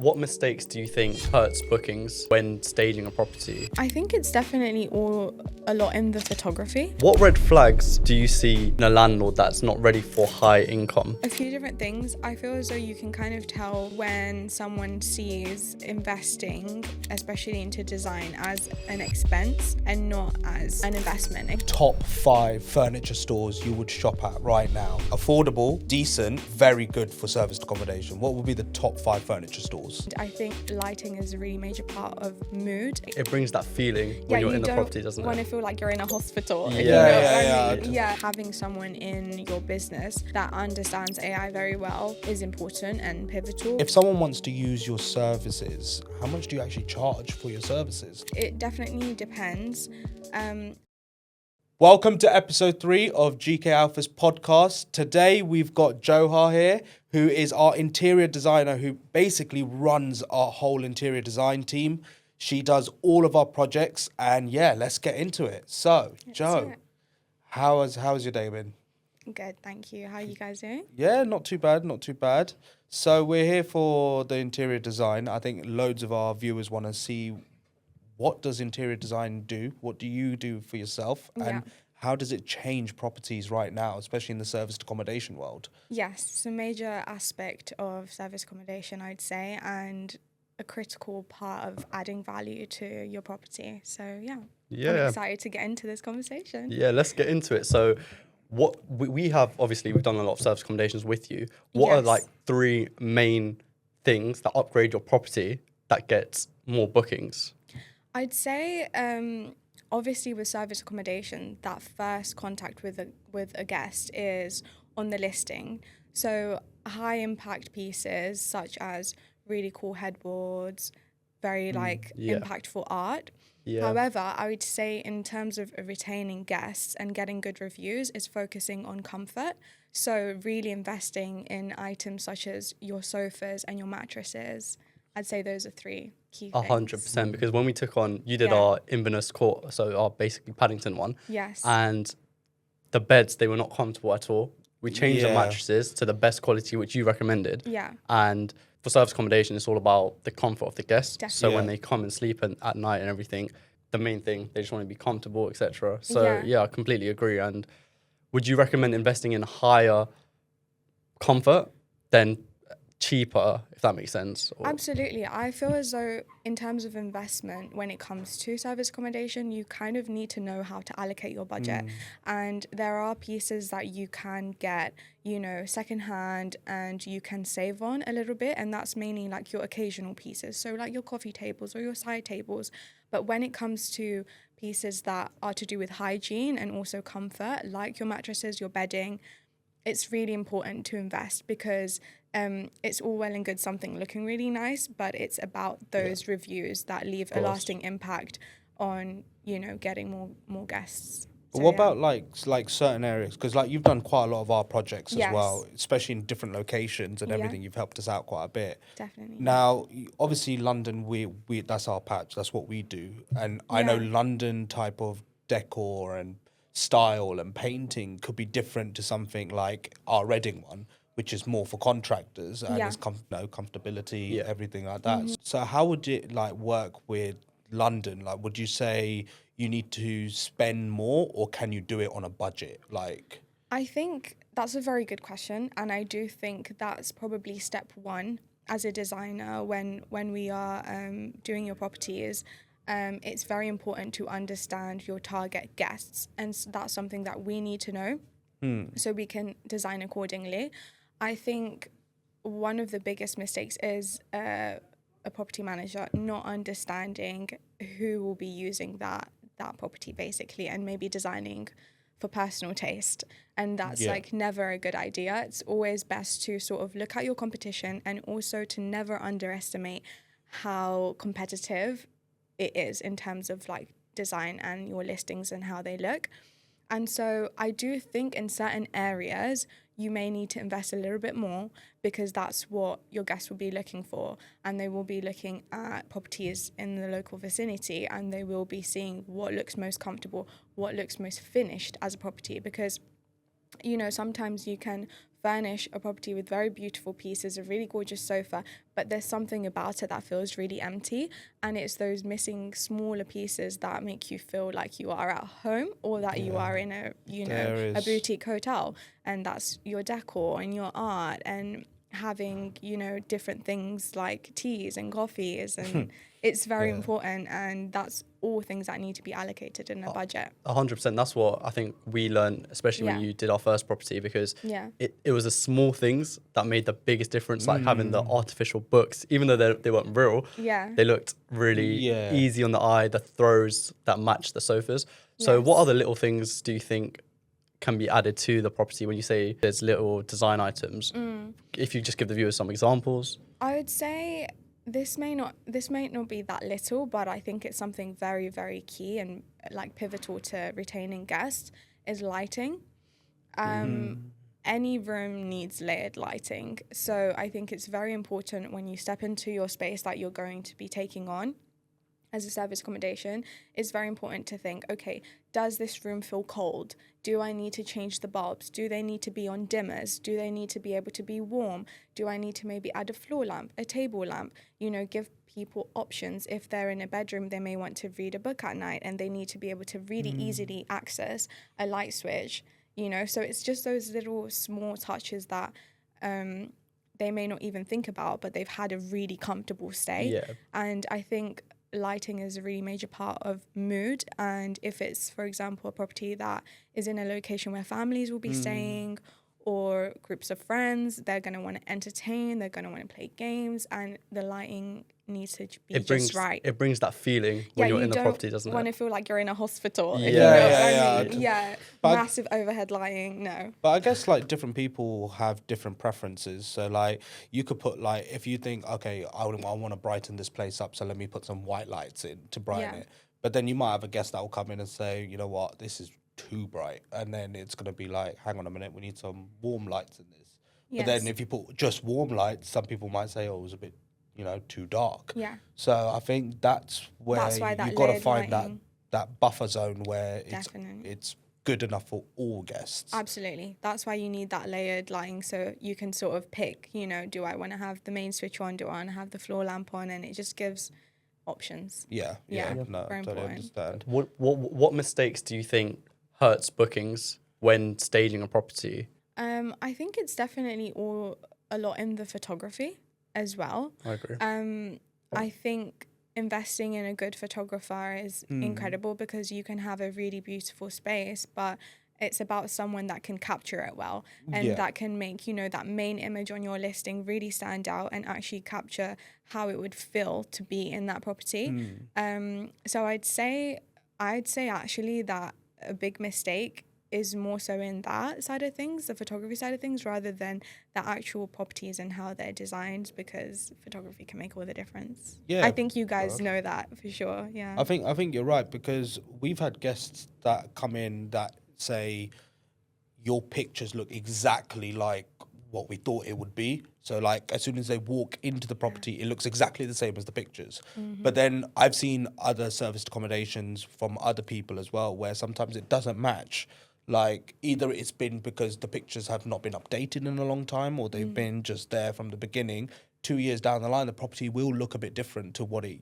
What mistakes do you think hurts bookings when staging a property? I think it's definitely a lot in the photography. What red flags do you see in a landlord that's not ready for high income? A few different things. I feel as though you can kind of tell when someone sees investing, especially into design, as an expense and not as an investment. Top 5 furniture stores you would shop at right now. Affordable, decent, very good for serviced accommodation. What would be the top 5 furniture stores? I think lighting is a really major part of mood. It brings that feeling when you're in the property, doesn't it? Want to feel like you're in a hospital. Yeah. Having someone in your business that understands AI very well is important and pivotal. If someone wants to use your services, how much do you actually charge for your services? It definitely depends. Welcome to episode 3 of GK Alpha's podcast. Today we've got Joaha here, who is our interior designer who basically runs our whole interior design team. She does all of our projects and let's get into it. So, Jo, how has your day been? Good, thank you. How are you guys doing? Yeah, not too bad. So we're here for the interior design. I think loads of our viewers want to see what does interior design do? What do you do for yourself? And how does it change properties right now, especially in the serviced accommodation world? Yes, it's a major aspect of service accommodation, I'd say, and a critical part of adding value to your property. So, I'm excited to get into this conversation. Yeah, let's get into it. So what we have, obviously, we've done a lot of service accommodations with you. What are like 3 main things that upgrade your property that gets more bookings? I'd say, obviously, with service accommodation, that first contact with a guest is on the listing. So high impact pieces such as really cool headboards, very impactful art. Yeah. However, I would say in terms of retaining guests and getting good reviews is focusing on comfort. So really investing in items such as your sofas and your mattresses. I'd say those are 3 key things. 100%, because when we took on, you did our Inverness Court, so our basically Paddington one. Yes. And the beds, they were not comfortable at all. We changed the mattresses to the best quality, which you recommended. Yeah. And for service accommodation, it's all about the comfort of the guest. Definitely. So when they come and sleep at night and everything, the main thing, they just want to be comfortable, etc. So I completely agree. And would you recommend investing in higher comfort than cheaper, if that makes sense? Absolutely. I feel as though in terms of investment, when it comes to service accommodation, you kind of need to know how to allocate your budget. And there are pieces that you can get, secondhand and you can save on a little bit. And that's mainly like your occasional pieces. So like your coffee tables or your side tables. But when it comes to pieces that are to do with hygiene and also comfort, like your mattresses, your bedding, it's really important to invest because it's all well and good something looking really nice, but it's about those reviews that leave a lasting impact on, getting more guests. But what about like certain areas? Because you've done quite a lot of our projects as well, especially in different locations and everything. You've helped us out quite a bit. Definitely. Now, obviously, London, we that's our patch. That's what we do. And I know London type of decor and style and painting could be different to something like our Reading one, which is more for contractors and it's comfortability, everything like that. So how would it work with London? Would you say you need to spend more, or can you do it on a budget? I think that's a very good question, and I do think that's probably step 1 as a designer when we are doing your properties. It's very important to understand your target guests, and that's something that we need to know so we can design accordingly. I think one of the biggest mistakes is a property manager not understanding who will be using that property basically, and maybe designing for personal taste. And that's never a good idea. It's always best to sort of look at your competition and also to never underestimate how competitive it is in terms of design and your listings and how they look. And so I do think in certain areas you may need to invest a little bit more because that's what your guests will be looking for, and they will be looking at properties in the local vicinity, and they will be seeing what looks most comfortable, what looks most finished as a property, because you know, sometimes you can furnish a property with very beautiful pieces, a really gorgeous sofa, but there's something about it that feels really empty. And it's those missing smaller pieces that make you feel like you are at home, or that you are in a, you know, a boutique hotel. And that's your decor and your art, and having, you know, different things like teas and coffees, and it's very important, and that's all things that need to be allocated in a budget. 100%. That's what I think we learned, especially when you did our first property, because it was the small things that made the biggest difference, like having the artificial books, even though they weren't real, they looked really easy on the eye, the throws that matched the sofas. So what other little things do you think can be added to the property when you say there's little design items? If you just give the viewers some examples. I would say this may not be that little, but I think it's something very, very key and like pivotal to retaining guests is lighting. Any room needs layered lighting. So I think it's very important when you step into your space that you're going to be taking on as a service accommodation. It's very important to think, okay, does this room feel cold? Do I need to change the bulbs? Do they need to be on dimmers? Do they need to be able to be warm? Do I need to maybe add a floor lamp, a table lamp? You know, give people options. If they're in a bedroom, they may want to read a book at night and they need to be able to really easily access a light switch, you know? So it's just those little small touches that they may not even think about, but they've had a really comfortable stay. Yeah. And I think lighting is a really major part of mood. And if it's, for example, a property that is in a location where families will be staying, or groups of friends, they're going to want to entertain, they're going to want to play games, and the lighting needs to be just right. It brings that feeling when you're in the property, doesn't it? You don't want to feel like you're in a hospital. Yeah. If you know what I mean. Massive overhead lighting, no. But I guess like different people have different preferences. So like you could put like, if you think, okay, I want to brighten this place up, so let me put some white lights in to brighten it. But then you might have a guest that will come in and say, you know what, this is too bright. And then it's going to be like, hang on a minute, we need some warm lights in this. But then if you put just warm lights, some people might say, oh, it was a bit, you know, too dark. Yeah. So I think that's where you've got to find that buffer zone where it's good enough for all guests. Absolutely. That's why you need that layered lighting, so you can sort of pick, you know, do I want to have the main switch on? Do I want to have the floor lamp on? And it just gives options. No, I totally understand. What mistakes do you think hurts bookings when staging a property? I think it's definitely a lot in the photography as well. I agree. I think investing in a good photographer is incredible, because you can have a really beautiful space, but it's about someone that can capture it well, and that can make, you know, that main image on your listing really stand out and actually capture how it would feel to be in that property. So I'd say actually that a big mistake is more so in that side of things, the photography side of things, rather than the actual properties and how they're designed, because photography can make all the difference. Yeah, I think you guys know that for sure. Yeah, I think you're right, because we've had guests that come in that say your pictures look exactly like what we thought it would be. So like as soon as they walk into the property, it looks exactly the same as the pictures. But then I've seen other serviced accommodations from other people as well, where sometimes it doesn't match. Like either it's been because the pictures have not been updated in a long time, or they've been just there from the beginning. 2 years down the line, the property will look a bit different to what it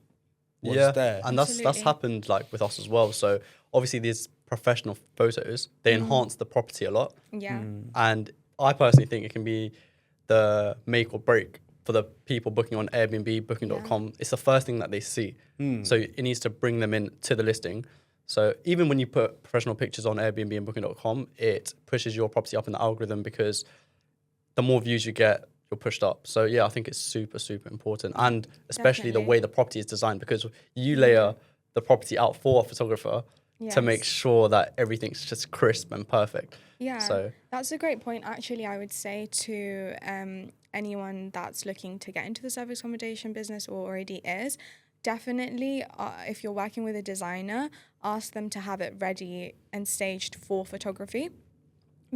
was there. And that's happened like with us as well. So obviously these professional photos, they enhance the property a lot. Yeah. And I personally think it can be the make or break for the people booking on Airbnb, booking.com. It's the first thing that they see. So it needs to bring them in to the listing. So even when you put professional pictures on Airbnb and booking.com, it pushes your property up in the algorithm, because the more views you get, you're pushed up. So yeah, I think it's super, super important. And especially the way the property is designed, because you layer the property out for a photographer to make sure that everything's just crisp and perfect. Yeah, so that's a great point. Actually, I would say to anyone that's looking to get into the service accommodation business or already is, definitely, if you're working with a designer, ask them to have it ready and staged for photography,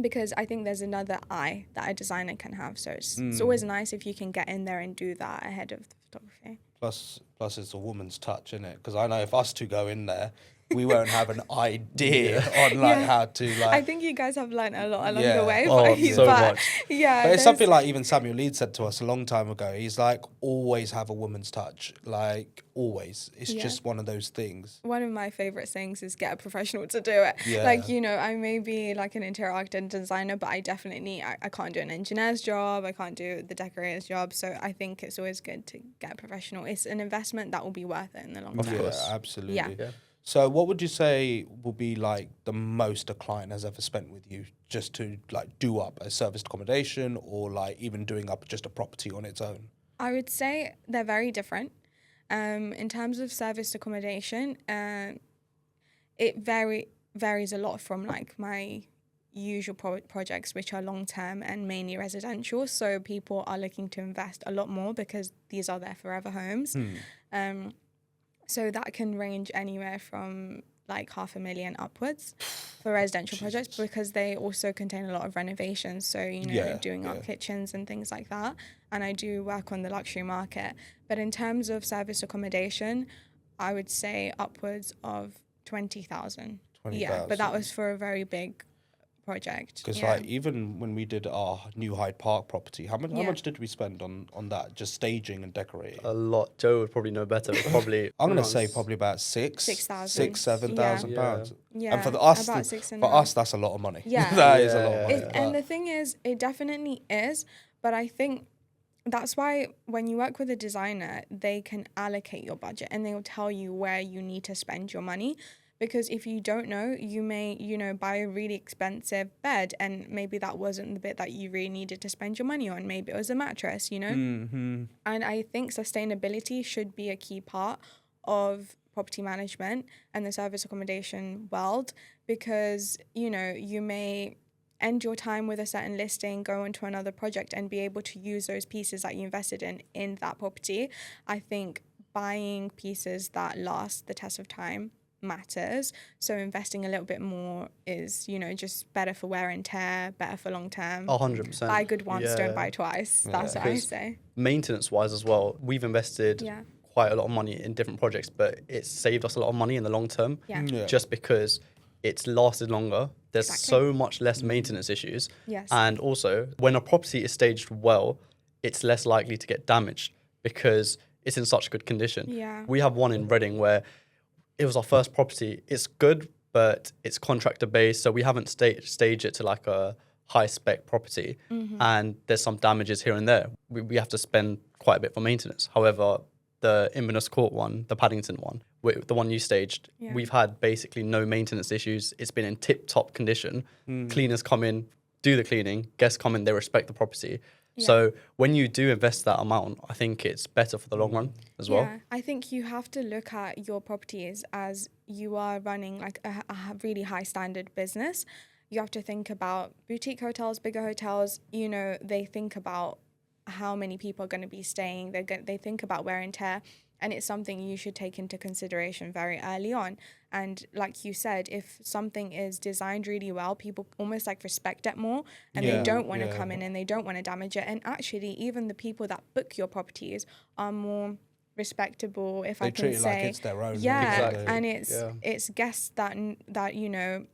because I think there's another eye that a designer can have. So it's always nice if you can get in there and do that ahead of the photography. Plus it's a woman's touch, isn't it? Because I know if us two go in there, we won't have an idea on like how to like. I think you guys have learned a lot along Yeah. the way. Oh, but, so but much. yeah, But it's there's- something like even Samuel Leeds said to us a long time ago. He's like, always have a woman's touch. Like, always. It's Yeah. just one of those things. one of my favorite sayings is get a professional to do it. Yeah. Like, you know, I may be like an interior architect and designer, but I definitely, I can't do an engineer's job. I can't do the decorator's job. So I think it's always good to get a professional. It's an investment that will be worth it in the long Of term. course. Yeah, absolutely. Yeah. Yeah. So what would you say will be like the most a client has ever spent with you just to like do up a serviced accommodation or like even doing up just a property on its own? I would say they're very different. In terms of serviced accommodation, it varies a lot from like my usual projects, which are long term and mainly residential. So people are looking to invest a lot more because these are their forever homes. So that can range anywhere from like 500,000 upwards for residential projects, because they also contain a lot of renovations. So, you know, doing up kitchens and things like that. And I do work on the luxury market. But in terms of service accommodation, I would say upwards of 20,000. Yeah, but that was for a very big project. Because like even when we did our new Hyde Park property, how much did we spend on that, just staging and decorating? A lot. Joe would probably know better. But probably I'm gonna say probably about 7,000 pounds. Yeah, And for us, about 6.5. for us, that's a lot of money. Yeah. That is a lot of money. And the thing is, it definitely is, but I think that's why when you work with a designer, they can allocate your budget and they will tell you where you need to spend your money. Because if you don't know, you may, you know, buy a really expensive bed and maybe that wasn't the bit that you really needed to spend your money on. Maybe it was a mattress, you know? Mm-hmm. And I think sustainability should be a key part of property management and the service accommodation world, because, you know, you may end your time with a certain listing, go on to another project and be able to use those pieces that you invested in that property. I think buying pieces that last the test of time matters. So investing a little bit more is, you know, just better for wear and tear, better for long term. 100%. Buy good once, don't buy twice. That's what I Because say. Maintenance wise as well, we've invested quite a lot of money in different projects, but it's saved us a lot of money in the long term. Just because it's lasted longer. There's so much less maintenance issues. And also, when a property is staged well, it's less likely to get damaged because it's in such good condition. We have one in Reading where it was our first property. It's good, but it's contractor based, so we haven't staged it to like a high spec property, and there's some damages here and there. We have to spend quite a bit for maintenance. However, the Inverness Court one, the Paddington one, the one you staged, we've had basically no maintenance issues. It's been in tip-top condition. Cleaners come in, do the cleaning, guests come in, they respect the property. So when you do invest that amount, I think it's better for the long run as well. Yeah, I think you have to look at your properties as you are running like a really high standard business. You have to think about boutique hotels, bigger hotels, you know, they think about how many people are going to be staying. They think about wear and tear. And it's something you should take into consideration very early on. And like you said, if something is designed really well, people almost like respect it more and they don't want to come in and they don't want to damage it. And actually, even the people that book your properties are more respectable, if I can treat it say. like it's their own. Yeah, Exactly. and it's guests that you know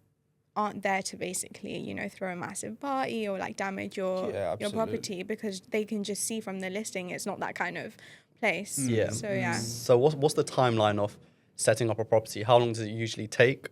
aren't there to basically, you know, throw a massive party or like damage your property, because they can just see from the listing it's not that kind of place. Yeah. So So what's the timeline of setting up a property? How long does it usually take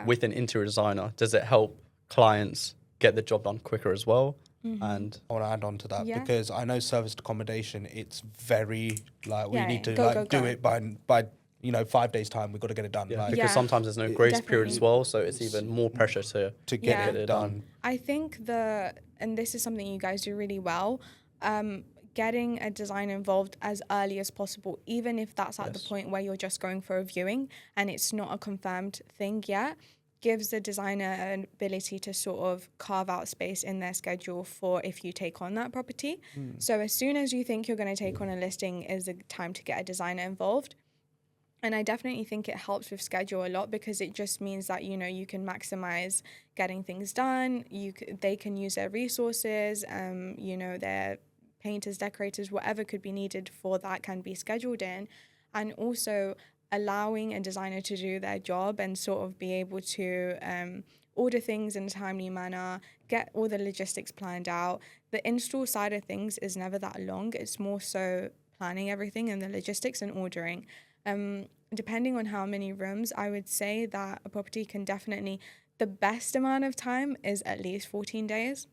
with an interior designer? Does it help clients get the job done quicker as well? And I want to add on to that because I know serviced accommodation, it's very like we need to do it by you know 5 days time. We've got to get it done. Because sometimes there's no grace period as well, so it's even more pressure to get it done. I think and this is something you guys do really well, getting a designer involved as early as possible, even if that's at the point where you're just going for a viewing and it's not a confirmed thing yet, gives the designer an ability to sort of carve out space in their schedule for if you take on that property. So as soon as you think you're going to take on a listing is the time to get a designer involved. And I definitely think it helps with schedule a lot, because it just means that, you know, you can maximize getting things done. They can use their resources, you know, their painters, decorators, whatever could be needed for that can be scheduled in. And also, allowing a designer to do their job and sort of be able to order things in a timely manner, get all the logistics planned out. The install side of things is never that long. It's more so planning everything and the logistics and ordering. Depending on how many rooms, I would say that a property can definitely, the best amount of time is at least 14 days.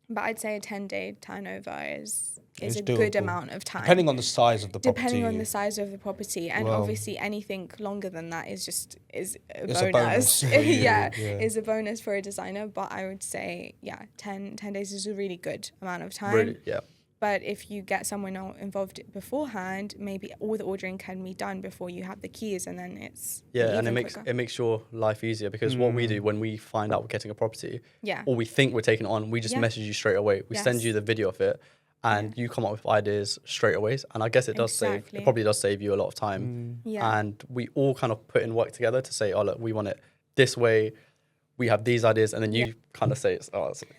But I'd say a 10-day turnover is a good amount of time. Depending on the size of the property. Depending on the size of the property. And obviously anything longer than that is a bonus. A bonus. Is a bonus for a designer. But I would say, 10 days is a really good amount of time. Really, yeah. But if you get someone involved beforehand, maybe all the ordering can be done before you have the keys, and then it's and it makes your life easier, because what we do when we find out we're getting a property, or we think we're taking it on, we just message you straight away. We send you the video of it, and you come up with ideas straight away. And I guess it probably does save you a lot of time. And we all kind of put in work together to say, oh look, we want it this way. We have these ideas, and then you kind of say,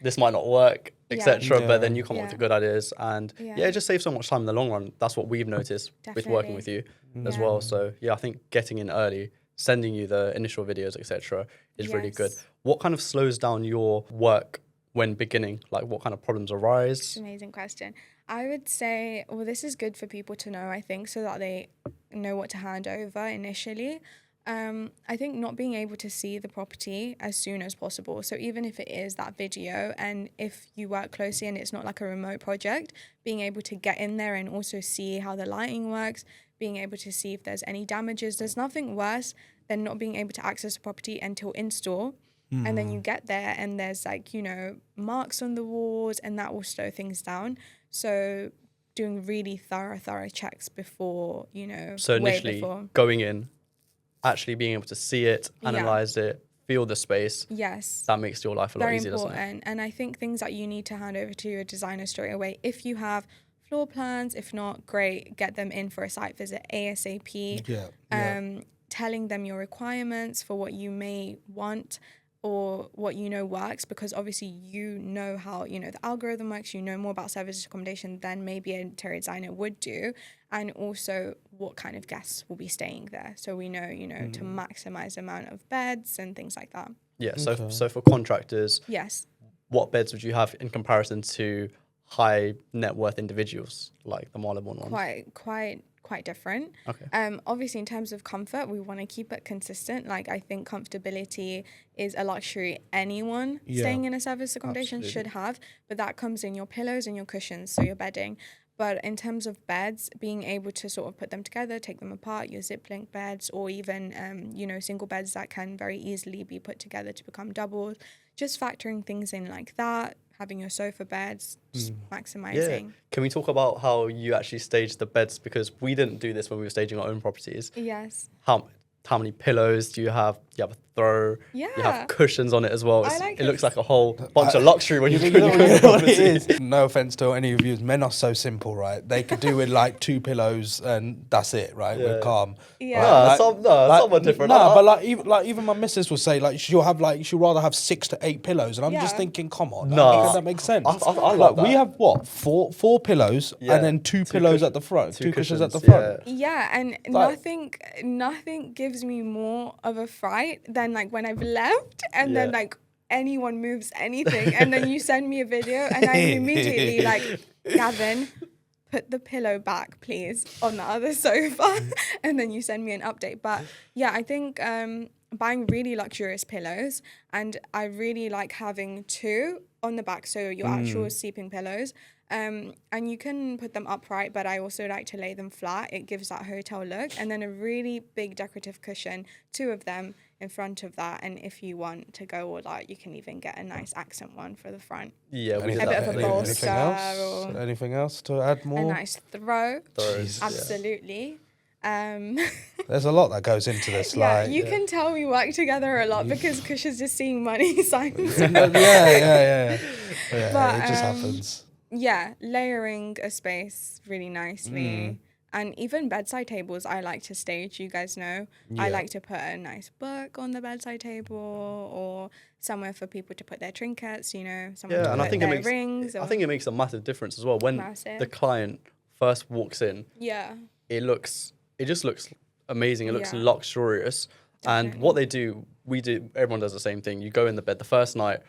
this might not work, etc. But then you come up with good ideas, and it just saves so much time in the long run. That's what we've noticed with working with you as well. So I think getting in early, sending you the initial videos, etc., is really good. What kind of slows down your work when beginning? Like, what kind of problems arise? That's an amazing question. I would say, well, this is good for people to know, I think, so that they know what to hand over initially. I think not being able to see the property as soon as possible. So even if it is that video, and if you work closely and it's not like a remote project, being able to get in there and also see how the lighting works, being able to see if there's any damages. There's nothing worse than not being able to access a property until install. And then you get there and there's marks on the walls, and that will slow things down. So doing really thorough checks before, So initially going in, actually being able to see it, analyze it, feel the space. Yes. That makes your life a lot easier, doesn't it? Very important. And I think things that you need to hand over to your designer straight away. If you have floor plans, if not, great, get them in for a site visit ASAP. Telling them your requirements for what you may want or what works, because obviously how the algorithm works, more about service accommodation than maybe an interior designer would do, and also what kind of guests will be staying there, so we know to maximize the amount of beds and things like that. So for contractors, what beds would you have in comparison to high net worth individuals like the Marylebone ones? Quite different. Obviously, in terms of comfort, we want to keep it consistent. Like, I think comfortability is a luxury anyone staying in a service accommodation should have, but that comes in your pillows and your cushions, so your bedding. But in terms of beds, being able to sort of put them together, take them apart, your zip link beds, or even single beds that can very easily be put together to become doubles, just factoring things in like that. Having your sofa beds, just maximizing. Can we talk about how you actually staged the beds? Because we didn't do this when we were staging our own properties. Yes. How many pillows do you have? You have a throw. Yeah. You have cushions on it as well. It looks like a whole bunch of luxury when you go to property. No offense to any of you, men are so simple, right? They could do with like 2 pillows and that's it, right? We're calm. Yeah. Someone different. But even my missus will say she'll rather have 6 to 8 pillows, and I'm just thinking, come on, that makes sense. I like that. We have what, four pillows and then 2 pillows at the front, 2 cushions at the front. Yeah, and nothing gives me more of a fright than like when I've left and then like anyone moves anything and then you send me a video and I'm immediately like, Gavin, put the pillow back please on the other sofa, and then you send me an update. But I think buying really luxurious pillows, and I really like having 2 on the back, so your actual sleeping pillows. And you can put them upright, but I also like to lay them flat. It gives that hotel look. And then a really big decorative cushion, 2 of them in front of that. And if you want to go all out, you can even get a nice accent one for the front. Yeah, we a did bit that. of a bolster. Anything else to add more? A nice throw. Throws, absolutely. There's a lot that goes into this. You can tell we work together a lot because Kush is just seeing money signs. Yeah. But, it just happens. Yeah, layering a space really nicely. And even bedside tables, I like to stage, you guys know. I like to put a nice book on the bedside table or somewhere for people to put their trinkets, somewhere to put their rings. I think it makes a massive difference as well. When the client first walks in, it just looks amazing. It looks Yeah. luxurious. And Definitely. what they do, we do. Everyone does the same thing. You go in the bed the first night,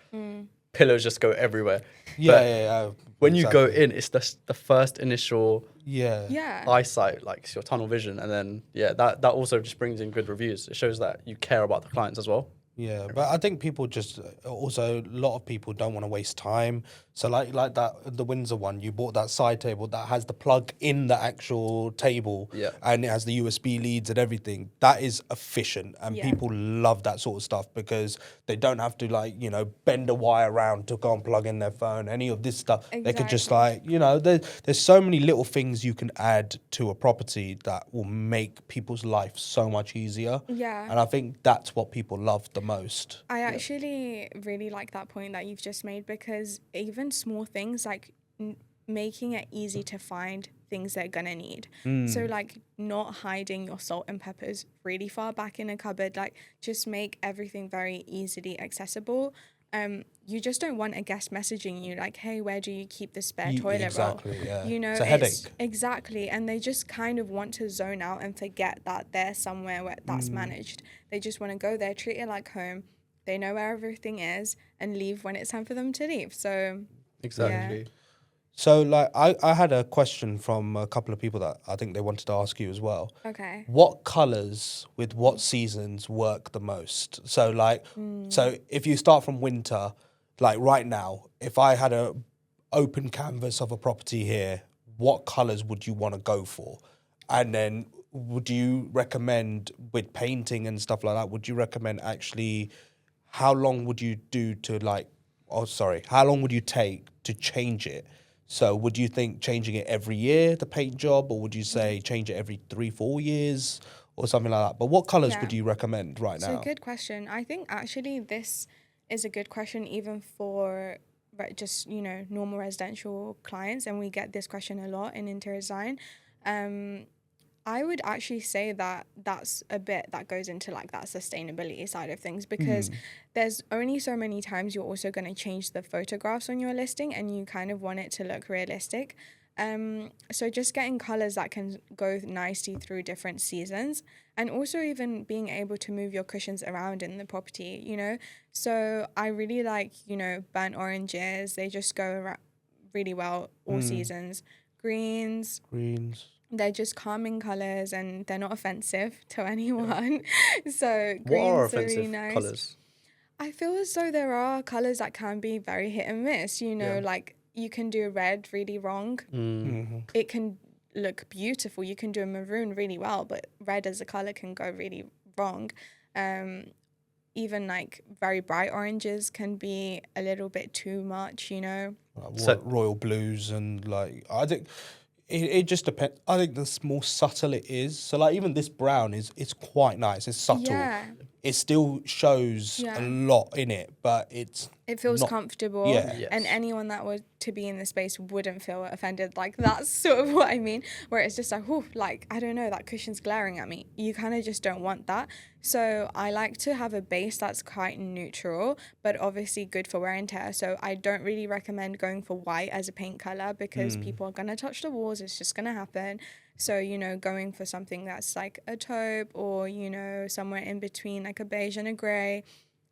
pillows just go everywhere. Yeah, But yeah. when you go exactly. in, it's the first initial Yeah. Yeah. eyesight, like it's your tunnel vision, and then that also just brings in good reviews. It shows that you care about the clients as well. Yeah, but I think people just also a lot of people don't want to waste time. So like that the Windsor one, you bought that side table that has the plug in the actual table, Yeah. and it has the USB leads and everything. That is efficient, and Yeah. people love that sort of stuff because they don't have to bend a wire around to go and plug in their phone. Any of this stuff, they could just Exactly. there's so many little things you can add to a property that will make people's life so much easier. Yeah. And I think that's what people love the most. I actually really like that point that you've just made, because even small things like making it easy to find things they're gonna need. So like not hiding your salt and peppers really far back in a cupboard, like just make everything very easily accessible. You just don't want a guest messaging you like, hey, where do you keep the spare toilet Exactly, roll? yeah. You know, It's a headache. Exactly. And they just kind of want to zone out and forget that they're somewhere where that's managed. They just want to go there, treat it like home. They know where everything is and leave when it's time for them to leave. So Exactly. So, like, I had a question from a couple of people that I think they wanted to ask you as well. okay. What colours with what seasons work the most? So, like, so if you start from winter, like right now, if I had a open canvas of a property here, what colours would you want to go for? And then would you recommend with painting and stuff like that, would you recommend actually how long would you do to how long would you take to change it? So would you think changing it every year, the paint job, or would you say change it every 3-4 years or something like that? But what colours Yeah. would you recommend right So now? good question. I think actually this is a good question even for just, normal residential clients. And we get this question a lot in interior design. I would actually say that that's a bit that goes into like that sustainability side of things, because there's only so many times you're also going to change the photographs on your listing and you kind of want it to look realistic. So just getting colors that can go nicely through different seasons, and also even being able to move your cushions around in the property. So I really like, burnt oranges. They just go really well all seasons. Greens. They're just calming colors and they're not offensive to anyone. So What are greens are really offensive nice. colours? I feel as though there are colors that can be very hit and miss, like you can do red really wrong. It can look beautiful. You can do a maroon really well, but red as a color can go really wrong. Even like very bright oranges can be a little bit too much. Royal blues and I think it just depends. I think the more subtle it is. So like even this brown it's quite nice. It's subtle. Yeah. It still shows a lot in it, but it feels not comfortable. Yeah. Yes. And anyone that were to be in the space wouldn't feel offended. Like that's sort of what I mean. Where it's just like, like, I don't know, that cushion's glaring at me. You kind of just don't want that. So I like to have a base that's quite neutral, but obviously good for wear and tear. So I don't really recommend going for white as a paint color, because people are going to touch the walls. It's just going to happen. So, going for something that's like a taupe or, somewhere in between, like a beige and a grey,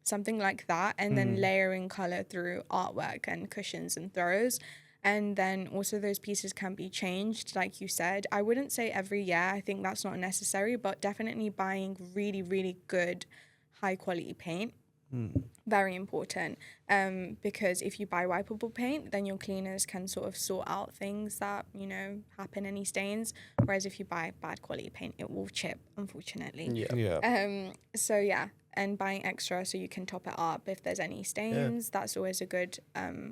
something like that. And then layering colour through artwork and cushions and throws. And then also those pieces can be changed, like you said. I wouldn't say every year. I think that's not necessary, but definitely buying really, really good, high quality paint. Very important, because if you buy wipeable paint, then your cleaners can sort of sort out things that happen, any stains, whereas if you buy bad quality paint, it will chip, unfortunately. So yeah, and buying extra so you can top it up if there's any stains. That's always a good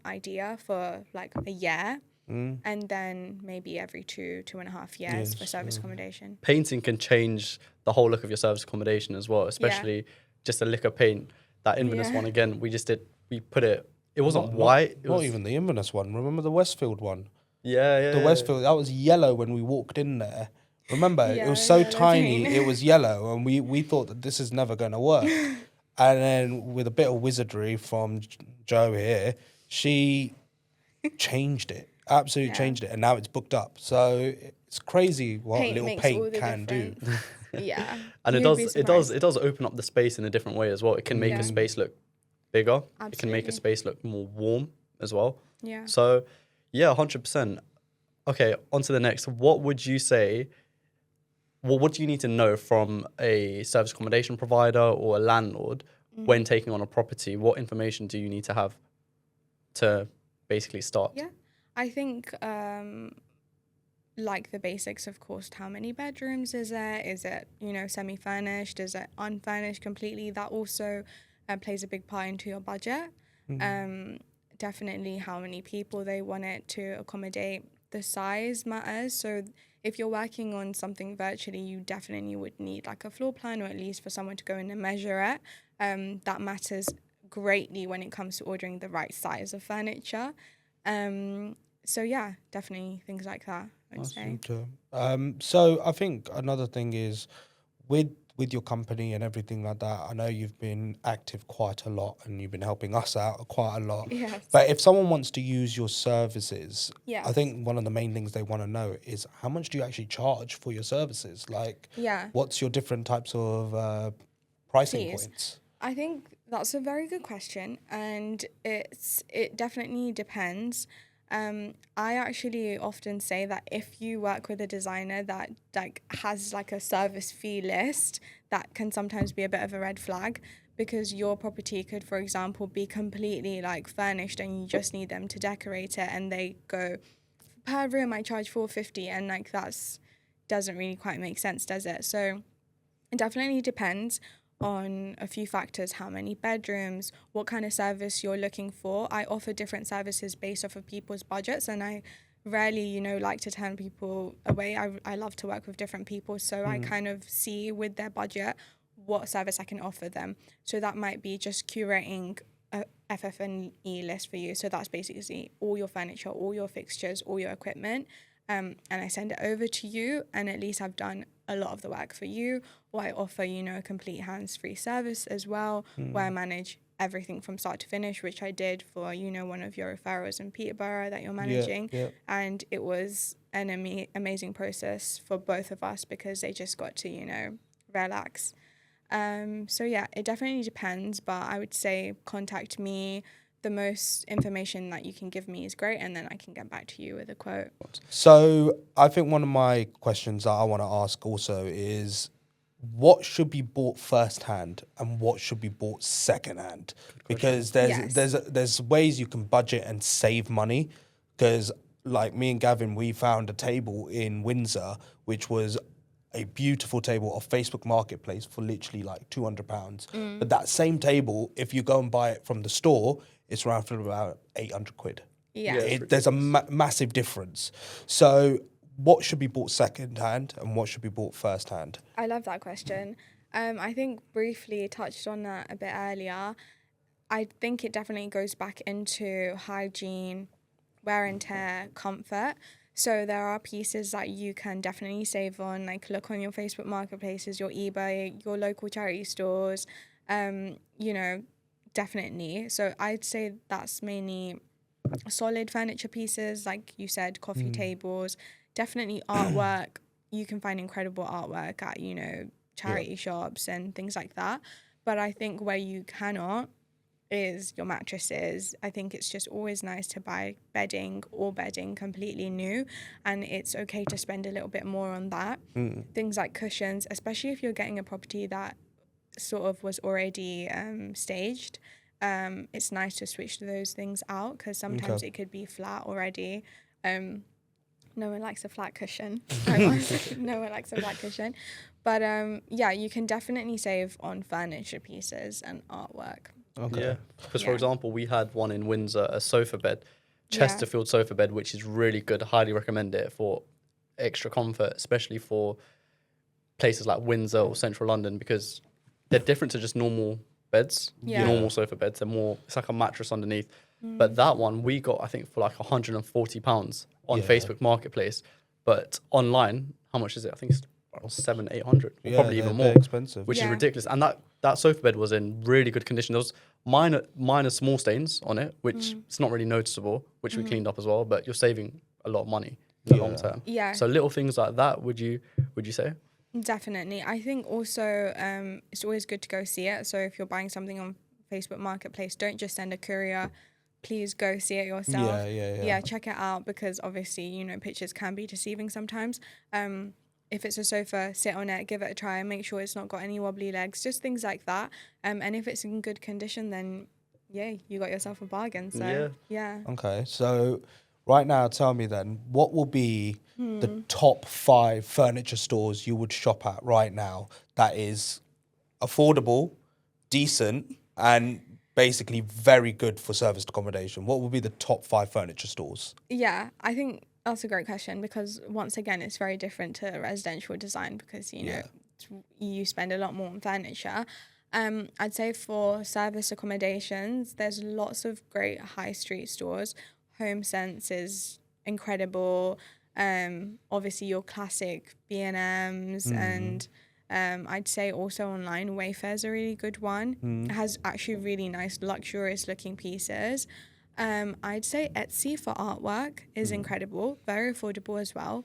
idea for like a year. And then maybe every 2.5 years for service accommodation. Painting can change the whole look of your service accommodation as well, especially just a lick of paint. That Inverness one again, we put it. It wasn't white. It not was even the Inverness one. Remember the Westfield one? the Westfield, that was yellow when we walked in there. Remember, it was so tiny, it was yellow, and we thought that this is never going to work. And then with a bit of wizardry from Jo here, she changed it, absolutely changed it, and now it's booked up. So it's crazy what Paint little makes all paint the can do. difference. Yeah. And You'd be surprised. it does open up the space in a different way as well. It can make a space look bigger. It can make a Absolutely. space look more warm as well. Yeah. So, yeah, 100%. Okay, on to the next. What would you say? What do you need to know from a service accommodation provider or a landlord when taking on a property? What information do you need to have to basically start? Yeah. I think like the basics, of course, how many bedrooms is there? Is it, semi-furnished? Is it unfurnished completely? That also plays a big part into your budget. Definitely how many people they want it to accommodate. The size matters. So if you're working on something virtually, you definitely would need like a floor plan, or at least for someone to go in and measure it. That matters greatly when it comes to ordering the right size of furniture. So yeah, definitely things like that, I'd say. So I think another thing is with your company and everything like that, I know you've been active quite a lot and you've been helping us out quite a lot. Yes. But if someone wants to use your services, Yes. I think one of the main things they want to know is how much do you actually charge for your services? Like, what's your different types of pricing points? I think that's a very good question, and it definitely depends. I actually often say that if you work with a designer that like has like a service fee list, that can sometimes be a bit of a red flag, because your property could, for example, be completely like furnished and you just need them to decorate it, and they go, per room I charge $450, and like that's doesn't really quite make sense, does it? So it definitely depends on a few factors: how many bedrooms, what kind of service you're looking for. I offer different services based off of people's budgets, and I rarely, like to turn people away. I love to work with different people, so I kind of see with their budget what service I can offer them. So that might be just curating a FF&E list for you. So that's basically all your furniture, all your fixtures, all your equipment. And I send it over to you, and at least I've done a lot of the work for you. Or I offer, a complete hands-free service as well, where I manage everything from start to finish, which I did for, one of your referrals in Peterborough that you're managing. Yeah. And it was an amazing process for both of us, because they just got to, relax. So yeah, it definitely depends, but I would say contact me. The most information that you can give me is great, and then I can get back to you with a quote. So I think one of my questions that I want to ask also is, what should be bought first hand and what should be bought second hand? Because there's ways you can budget and save money. Because like me and Gavin, we found a table in Windsor which was a beautiful table off Facebook Marketplace for literally like £200. But that same table, if you go and buy it from the store, it's around for about 800 quid. Yeah. There's a massive difference. So what should be bought second hand and what should be bought first hand? I love that question. I think briefly touched on that a bit earlier. I think it definitely goes back into hygiene, wear and tear, comfort. So there are pieces that you can definitely save on, like look on your Facebook marketplaces, your eBay, your local charity stores, definitely. So I'd say that's mainly solid furniture pieces, like you said, coffee tables, definitely artwork. You can find incredible artwork at, charity shops and things like that. But I think where you cannot is your mattresses. I think it's just always nice to buy bedding completely new, and it's okay to spend a little bit more on that. Things like cushions, especially if you're getting a property that sort of was already staged, it's nice to switch those things out, because sometimes it could be flat already. No one likes a flat cushion. No one likes a flat cushion. But you can definitely save on furniture pieces and artwork. Okay. Yeah, because for example, we had one in Windsor, a sofa bed, Chesterfield sofa bed, which is really good. Highly recommend it for extra comfort, especially for places like Windsor or central London, because they're different to just normal beds, normal sofa beds. They're more, it's like a mattress underneath. But that one we got, I think, for like £140 on Facebook Marketplace. But online, how much is it? I think it's 700-800, probably even more, expensive, which is ridiculous. And that sofa bed was in really good condition. There was minor small stains on it, which it's not really noticeable, which we cleaned up as well. But you're saving a lot of money. in the long term. Yeah. So little things like that, would you say? Definitely. I think also it's always good to go see it. So if you're buying something on Facebook Marketplace, don't just send a courier. Please go see it yourself. Yeah, check it out, because obviously, you know, pictures can be deceiving sometimes. If it's a sofa, sit on it, give it a try, make sure it's not got any wobbly legs, just things like that. And if it's in good condition, then yeah, you got yourself a bargain. So yeah. Okay, so right now, tell me then, what will be the top 5 furniture stores you would shop at right now that is affordable, decent, and basically very good for serviced accommodation? What would be the top 5 furniture stores? Yeah, I think that's a great question, because once again, it's very different to residential design, because, you know, you spend a lot more on furniture. I'd say for service accommodations, there's lots of great high street stores. Home Sense is incredible. Obviously your classic B&Ms, and I'd say also online Wayfair's a really good one. It has actually really nice luxurious looking pieces. I'd say Etsy for artwork is incredible, very affordable as well.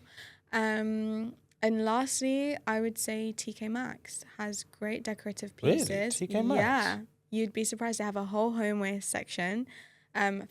And lastly, I would say TK Maxx has great decorative pieces. Really? TK Maxx? Yeah, you'd be surprised. They have a whole homeware section.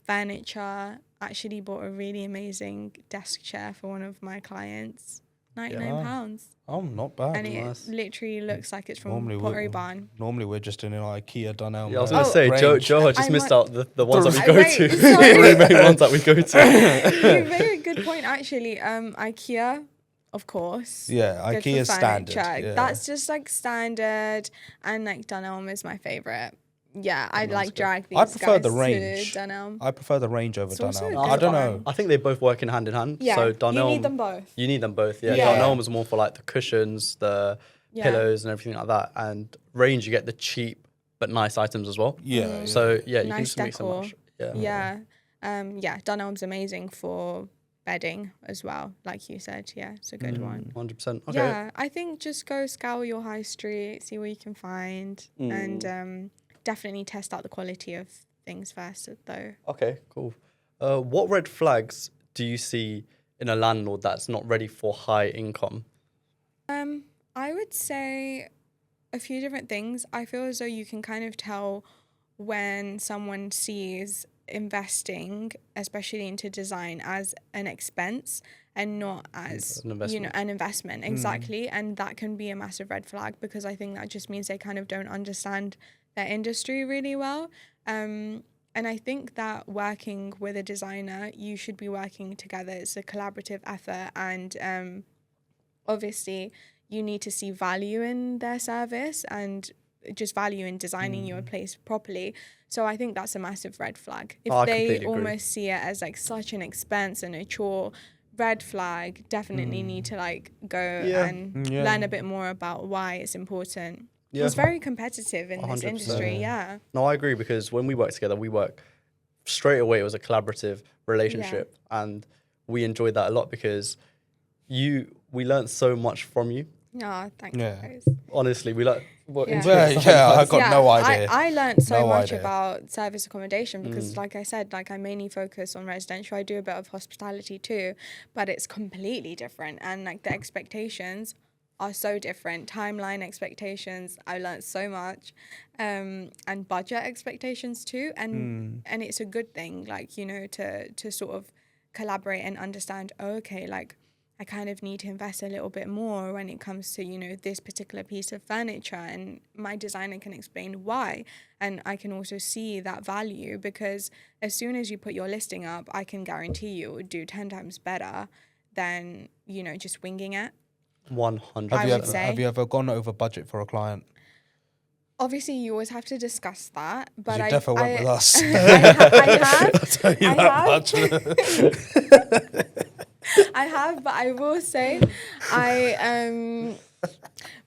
Furniture. Actually bought a really amazing desk chair for one of my clients. £99. Oh, not bad. And it literally looks like it's from Normally Pottery Barn. Normally we're just in an IKEA Dunelm. Yeah, I was going to say, Joaha just missed out the ones that we I- go wait, to. sorry. The three main ones that we go to. You made a good point, actually. IKEA, of course. Yeah, Good for IKEA standard. furniture. Yeah. That's just like standard, and like Dunelm is my favorite. Yeah, I'd like drag these I prefer guys the range. to Dunelm. I prefer the range over It's also a Dunelm. good I don't one. know. I think they both work in hand. Yeah, So Dunelm, you need them both. You need them both, yeah. Yeah. Dunelm is more for like the cushions, the pillows and everything like that. And range, you get the cheap but nice items as well. Yeah. So yeah, you can Nice just mix and decor. match. Yeah. Yeah, Dunelm's amazing for bedding as well, like you said. Yeah, it's a good one. 100%. Okay. Yeah, I think just go scour your high street, see what you can find, and definitely test out the quality of things first, though. Okay, cool. What red flags do you see in a landlord that's not ready for high income? I would say a few different things. I feel as though you can kind of tell when someone sees investing, especially into design, as an expense and not as an investment. Exactly. And that can be a massive red flag, because I think that just means they kind of don't understand their industry really well. And I think that working with a designer, you should be working together. It's a collaborative effort, and obviously you need to see value in their service and just value in designing your place properly. So I think that's a massive red flag. If they almost see it as like such an expense and a chore, red flag, definitely need to like go and learn a bit more about why it's important. Yeah. It's very competitive in 100%. This industry, yeah. No, I agree, because when we work together, we work straight away. It was a collaborative relationship, and we enjoyed that a lot, because we learned so much from you. Oh, thanks, guys. Honestly, we like. I got no idea. I learned so much about service accommodation, because, like I said, like I mainly focus on residential. I do a bit of hospitality too, but it's completely different, and like the expectations are so different. Timeline expectations, I learned so much, and budget expectations too, and it's a good thing, like, you know, to sort of collaborate and understand. Okay, like, I kind of need to invest a little bit more when it comes to, you know, this particular piece of furniture, and my designer can explain why. And I can also see that value, because as soon as you put your listing up, I can guarantee you it would do 10 times better than, you know, just winging it. 100%. Have you ever gone over budget for a client? Obviously, you always have to discuss that, but you definitely went with us. I have. I'll tell you that much. I have, but I will say,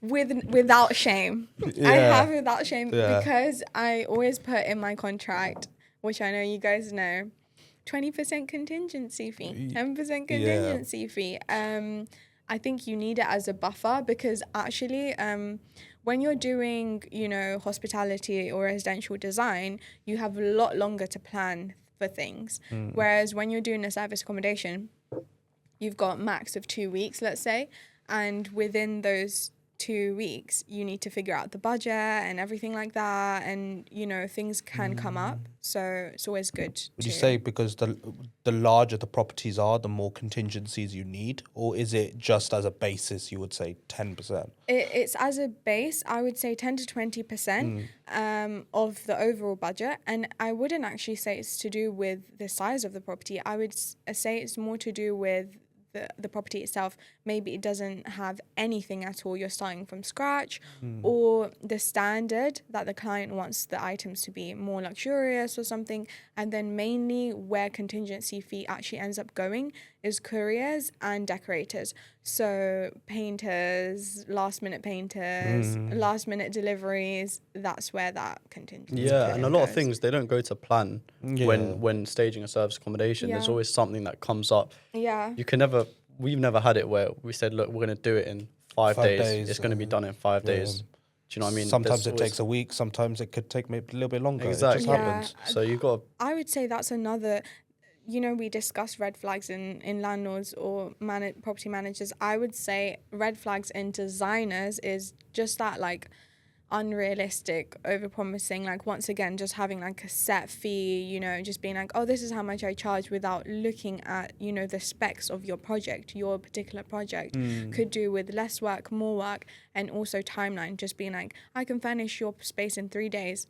without shame. I have without shame, because I always put in my contract, which I know you guys know, 20% contingency fee, 10% contingency fee. I think you need it as a buffer, because actually, when you're doing, you know, hospitality or residential design, you have a lot longer to plan for things. Whereas when you're doing a service accommodation, you've got max of 2 weeks, let's say, and within those 2 weeks you need to figure out the budget and everything like that, and you know, things can come up, so it's always good. Would you say because the larger the properties are, the more contingencies you need, or is it just as a basis you would say 10%? It's as a base, I would say 10 to 20% of the overall budget, and I wouldn't actually say it's to do with the size of the property. I would say it's more to do with the property itself. Maybe it doesn't have anything at all, you're starting from scratch, or the standard that the client wants the items to be more luxurious or something. And then mainly where contingency fee actually ends up going is couriers and decorators. So painters, last minute painters, last minute deliveries, that's where that contingency and a lot of goes. things, they don't go to plan when staging a service accommodation. There's always something that comes up. You can never, we've never had it where we said, look, we're going to do it in 5 days. It's going to be done in 5 days. Do you know what I mean? Sometimes it takes a week. Sometimes it could take maybe a little bit longer. Exactly. It just happens. So you've got. I would say that's another. You know, we discussed red flags in landlords or property managers. I would say red flags in designers is just that, like, unrealistic, overpromising, like, once again, just having like a set fee, you know, just being like, oh, this is how much I charge, without looking at, you know, the specs of your project. Your particular project could do with less work, more work, and also timeline. Just being like, I can furnish your space in 3 days.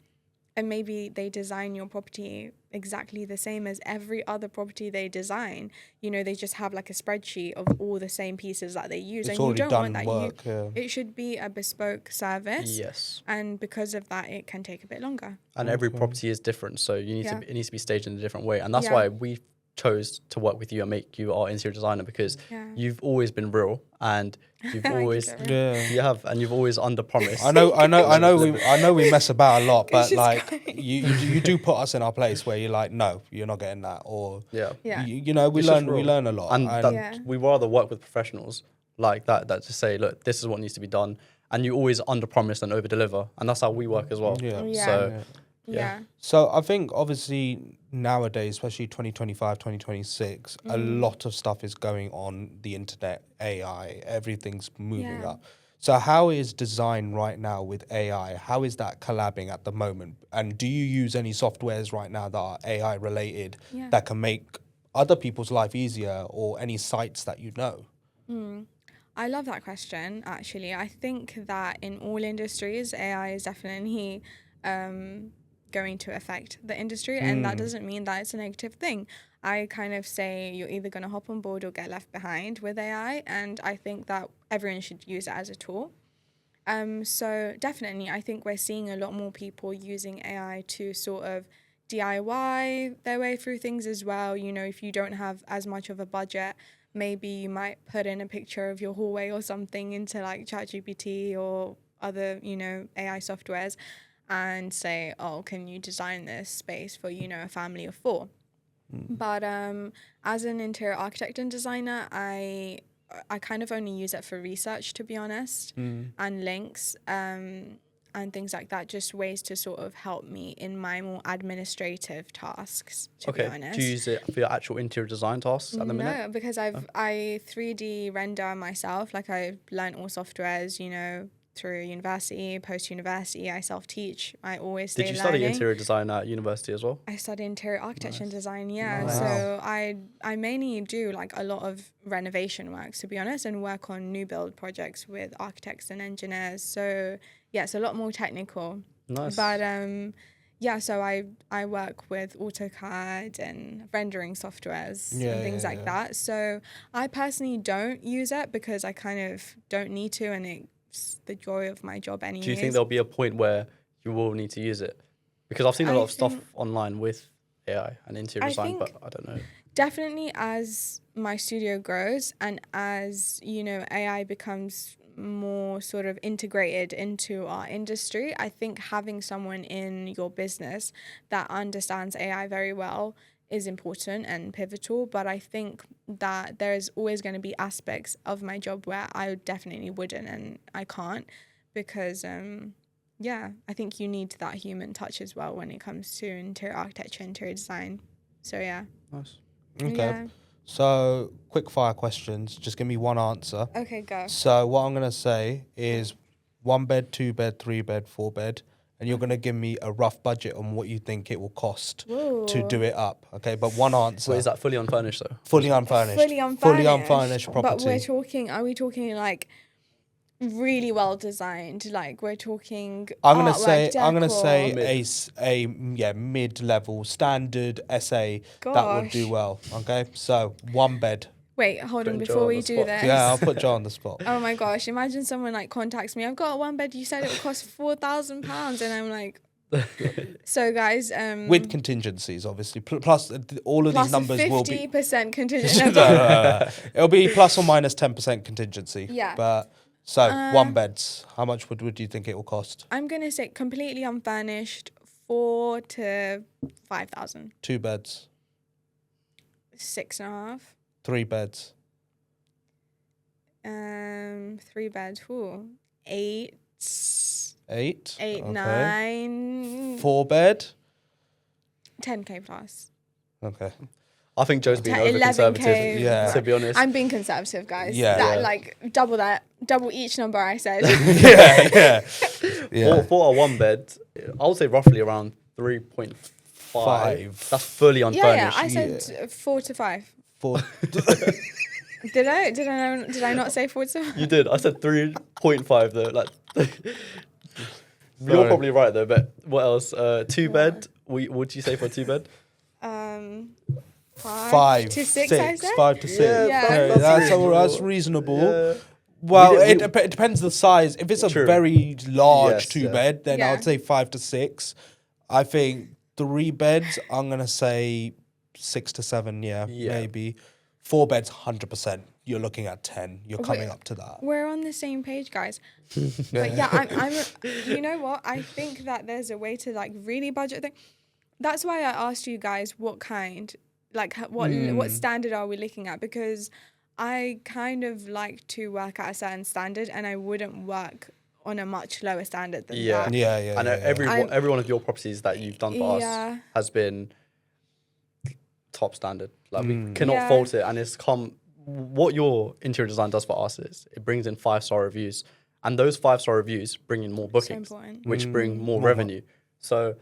And maybe they design your property exactly the same as every other property they design. You know, they just have like a spreadsheet of all the same pieces that they use. It's and you don't done want that. work, It should be a bespoke service. Yes. And because of that, it can take a bit longer. And every property is different. So you need to, it needs to be staged in a different way. And that's why we chose to work with you and make you our interior designer, because you've always been real, and you've always you have, and you've always under promised. I know we mess about a lot, but like you do put us in our place where you're like, no, you're not getting that, or you know, we learn a lot, and that we rather work with professionals like that just say, look, this is what needs to be done, and you always under promise and over deliver, and that's how we work as well. So I think obviously nowadays, especially 2025, 2026, a lot of stuff is going on the internet, AI, everything's moving up. So how is design right now with AI? How is that collabing at the moment? And do you use any softwares right now that are AI related that can make other people's life easier, or any sites that you know? I love that question, actually. I think that in all industries, AI is definitely going to affect the industry, and that doesn't mean that it's a negative thing. I kind of say you're either going to hop on board or get left behind with AI, and I think that everyone should use it as a tool. So definitely, I think we're seeing a lot more people using AI to sort of DIY their way through things as well. You know, if you don't have as much of a budget, maybe you might put in a picture of your hallway or something into like ChatGPT or other, you know, AI softwares, and say, oh, can you design this space for, you know, a family of 4? But as an interior architect and designer, I kind of only use it for research, to be honest, and links and things like that, just ways to sort of help me in my more administrative tasks, to be honest. Do you use it for your actual interior design tasks at the minute? No, because I 3D render myself. Like, I've learned all softwares, you know, through university, post-university. I self-teach. I always stay learning. Did you study interior design at university as well? I studied interior architecture and design, So I mainly do like a lot of renovation works, to be honest, and work on new build projects with architects and engineers. So yeah, it's a lot more technical. Nice. But so I work with AutoCAD and rendering softwares and things like that. So I personally don't use it because I kind of don't need to, and it's the joy of my job anyways. Do you think there'll be a point where you will need to use it? Because I've seen a lot of stuff online with AI and interior design, but I don't know. Definitely as my studio grows and as, you know, AI becomes more sort of integrated into our industry, I think having someone in your business that understands AI very well is important and pivotal. But I think that there's always going to be aspects of my job where I definitely wouldn't and I can't, because I think you need that human touch as well when it comes to interior architecture, interior design. So yeah. Nice. Okay. Yeah. So, quick fire questions. Just give me one answer. Okay, go. So, what I'm going to say is 1 bed, 2 bed, 3 bed, 4 bed. And you're going to give me a rough budget on what you think it will cost to do it up. Okay, but one answer. Wait, is that fully unfurnished though? Fully unfurnished. Fully unfurnished But property. are we talking like really well designed? Like we're talking I'm gonna artwork, say decor? a mid-level standard SA that would do Gosh. well. Okay, so 1 bed. Wait, hold on, Putting Joe before on we the do spot. this. Yeah, I'll put Joe on the spot. Oh my gosh, imagine someone like contacts me. I've got a 1 bed, you said it would cost £4,000 and I'm like, so guys, With contingencies, obviously. Plus, all of these numbers will be 50% contingent. no. It'll be plus or minus 10% contingency. Yeah. But so 1 beds. How much would you think it will cost? I'm gonna say completely unfurnished, 4 to 5,000. 2 beds. 6.5. 3 beds. 3 beds. Ooh. 8. 8. 8, Okay. 9. 4 bed. 10k plus. Okay. I think Joe's being 11K. over conservative. Yeah. To be honest. I'm being conservative, guys. Yeah. Like double each number I said. Yeah. For a 1 bed, I would say roughly around 3.5. That's fully unfurnished. I said 4 to 5. 4. Did I not say 4 to 5? You did. I said 3.5 though. Like, you're Sorry. probably right though. But what else? 2 bed. What'd you say for a 2 bed? 5 to 6, I said. 5 to 6. Yeah. Okay, That's that's reasonable. reasonable. Yeah. Well, We it did- depends the size. If it's a True. very large Yes, 2 yeah. bed, then Yeah. I'd say 5 to 6. I think 3 beds, I'm gonna say 6 to 7. Yeah, Yeah. maybe. 4 beds, 100%. You're looking at 10. You're coming up to that. We're on the same page, guys. But yeah, I'm you know what? I think that there's a way to like really budget thing. That's why I asked you guys what kind, like what standard are we looking at? Because I kind of like to work at a certain standard and I wouldn't work on a much lower standard than Yeah. that. Yeah. I know yeah. every one of your properties that you've done for Yeah. us has been top standard. Like we cannot Yeah. fault it, and it's come. What your interior design does for us is it brings in 5-star reviews, and those 5-star reviews bring in more bookings, important. which bring more revenue. So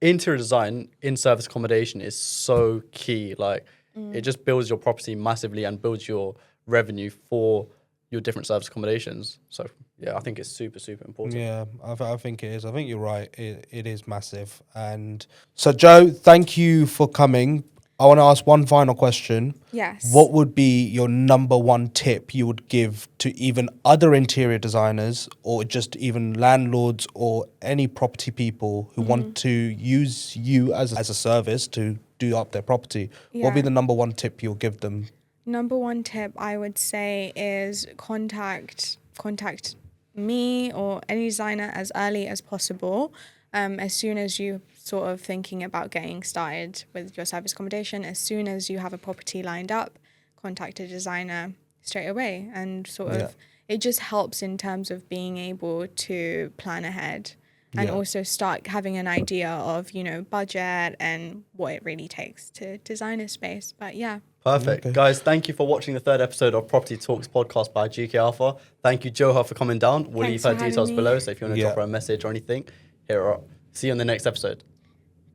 interior design in service accommodation is so key. Like it just builds your property massively and builds your revenue for your different service accommodations. So yeah, I think it's super important. Yeah, I think it is. I think you're right. It is massive. And so, Joe, thank you for coming. I want to ask one final question. Yes. What would be your number 1 tip you would give to even other interior designers or just even landlords or any property people who want to use you as a service to do up their property? What would be Yeah. the number 1 tip you'll give them? Number 1 tip I would say is contact me or any designer as early as possible. As soon as you sort of thinking about getting started with your service accommodation, as soon as you have a property lined up, contact a designer straight away, and sort of it just helps in terms of being able to plan ahead and also start having an idea of, you know, budget and what it really takes to design a space. But yeah. Perfect. Guys, thank you for watching the 3rd episode of Property Talks podcast by GK Alpha. Thank you, Joaha, for coming down. We'll Thanks leave her for having details me. below, so if you want to Yeah. drop her a message or anything, hit her up. See you on the next episode.